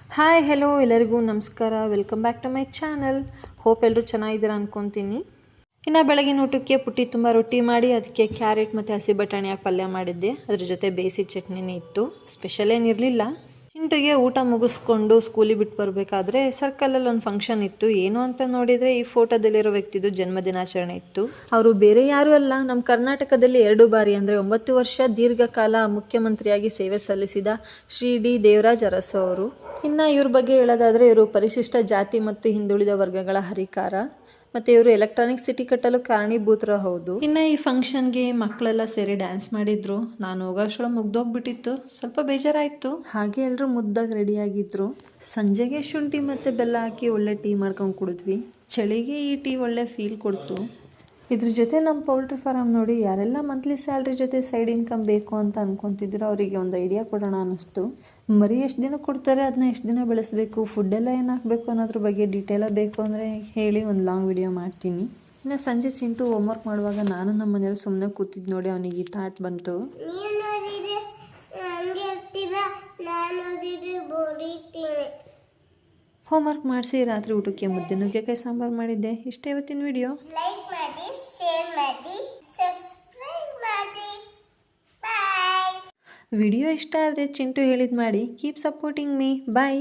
Hi hello ಎಲ್ಲರಿಗೂ ನಮಸ್ಕಾರ. Welcome back to my channel. Hope ಎಲ್ಲರೂ ಚೆನ್ನಾಗಿದ್ದೀರಾ ಅಂದ್ಕೊತೀನಿ. ಇನ್ನು ಬೆಳಗಿನ ಊಟಕ್ಕೆ ಪುಟ್ಟಿ ತುಂಬ ರೊಟ್ಟಿ ಮಾಡಿ ಅದಕ್ಕೆ ಕ್ಯಾರೆಟ್ ಮತ್ತು ಹಸಿ ಬಟಾಣಿ ಹಾಕಿ ಪಲ್ಯ ಮಾಡಿದ್ದೆ. ಅದ್ರ ಜೊತೆ ಬೇಯಿಸಿ ಚಟ್ನಿನೇ ಇತ್ತು. ಸ್ಪೆಷಲ್ ಏನಿರಲಿಲ್ಲ. ಚಿಂಟುಗೆ ಊಟ ಮುಗಿಸ್ಕೊಂಡು ಸ್ಕೂಲಿಗೆ ಬಿಟ್ಟು ಬರಬೇಕಾದ್ರೆ ಸರ್ಕಲಲ್ಲಿ ಒಂದು ಫಂಕ್ಷನ್ ಇತ್ತು. ಏನು ಅಂತ ನೋಡಿದರೆ ಈ ಫೋಟೋದಲ್ಲಿರೋ ವ್ಯಕ್ತಿದು ಜನ್ಮದಿನಾಚರಣೆ ಇತ್ತು. ಅವರು ಬೇರೆ ಯಾರೂ ಅಲ್ಲ, ನಮ್ಮ ಕರ್ನಾಟಕದಲ್ಲಿ 2 ಬಾರಿ ಅಂದರೆ 9 ವರ್ಷ ದೀರ್ಘಕಾಲ ಮುಖ್ಯಮಂತ್ರಿಯಾಗಿ ಸೇವೆ ಸಲ್ಲಿಸಿದ ಶ್ರೀ ಡಿ ದೇವರಾಜ ಅರಸು ಅವರು. ಇನ್ನು ಇವ್ರ ಬಗ್ಗೆ ಹೇಳೋದಾದರೆ ಇವರು ಪರಿಶಿಷ್ಟ ಜಾತಿ ಮತ್ತು ಹಿಂದುಳಿದ ವರ್ಗಗಳ ಹರಿಕಾರ ಮತ್ತು ಇವರು ಎಲೆಕ್ಟ್ರಾನಿಕ್ ಸಿಟಿ ಕಟ್ಟಲು ಕಾರಣೀಭೂತರು ಹೌದು. ಇನ್ನು ಈ ಫಂಕ್ಷನ್ಗೆ ಮಕ್ಕಳೆಲ್ಲ ಸೇರಿ ಡ್ಯಾನ್ಸ್ ಮಾಡಿದ್ರು. ನಾನು ಹೋಗೋಷ್ಟೊಳಗೆ ಮುಗ್ದೋಗ್ಬಿಟ್ಟಿತ್ತು. ಸ್ವಲ್ಪ ಬೇಜಾರಾಯಿತು. ಹಾಗೆ ಎಲ್ಲರೂ ಮುದ್ದಾಗಿ ರೆಡಿಯಾಗಿದ್ರು. ಸಂಜೆಗೆ ಶುಂಠಿ ಮತ್ತು ಬೆಲ್ಲ ಹಾಕಿ ಒಳ್ಳೆ ಟೀ ಮಾಡ್ಕೊಂಡು ಕುಡಿದ್ವಿ. ಚಳಿಗೆ ಈ ಟೀ ಒಳ್ಳೆ ಫೀಲ್ ಕೊಡ್ತು. ಇದ್ರ ಜೊತೆ ನಮ್ಮ ಪೌಲ್ಟ್ರಿ ಫಾರಮ್ ನೋಡಿ ಯಾರೆಲ್ಲ ಮಂತ್ಲಿ ಸ್ಯಾಲ್ರಿ ಜೊತೆ ಸೈಡ್ ಇನ್ಕಮ್ ಬೇಕು ಅಂತ ಅಂದ್ಕೊತಿದ್ರು ಅವರಿಗೆ ಒಂದು ಐಡಿಯಾ ಕೊಡೋಣ ಅನ್ನಿಸ್ತು. ಮರಿ ಎಷ್ಟು ದಿನ ಕೊಡ್ತಾರೆ, ಅದನ್ನ ಎಷ್ಟು ದಿನ ಬೆಳೆಸಬೇಕು, ಫುಡ್ಡೆಲ್ಲ ಏನು ಹಾಕಬೇಕು ಅನ್ನೋದ್ರ ಬಗ್ಗೆ ಡೀಟೇಲಾಗಿ ಬೇಕು ಅಂದರೆ ಹೇಳಿ ಒಂದು ಲಾಂಗ್ ವಿಡಿಯೋ ಮಾಡ್ತೀನಿ. ಇನ್ನು ಸಂಜೆ ಚಿಂಟು ಹೋಮ್ವರ್ಕ್ ಮಾಡುವಾಗ ನಾನು ನಮ್ಮ ಮನೆಯವರು ಸುಮ್ಮನೆ ಕೂತಿದ್ದು ನೋಡಿ ಅವನಿಗೆ ಈ ಥಾಟ್ ಬಂತು. ಹೋಮ್ವರ್ಕ್ ಮಾಡಿಸಿ ರಾತ್ರಿ ಊಟಕ್ಕೆ ಮುದ್ದೆ ನುಗ್ಗೆಕಾಯಿ ಸಾಂಬಾರು ಮಾಡಿದ್ದೆ. ಇಷ್ಟೇ ಇವತ್ತಿನ ವಿಡಿಯೋ. ವಿಡಿಯೋ ಇಷ್ಟ ಆದರೆ ಚಿಂಟು ಹೇಳಿದ್ ಮಾಡಿ. Keep supporting me. ಬಾಯ್.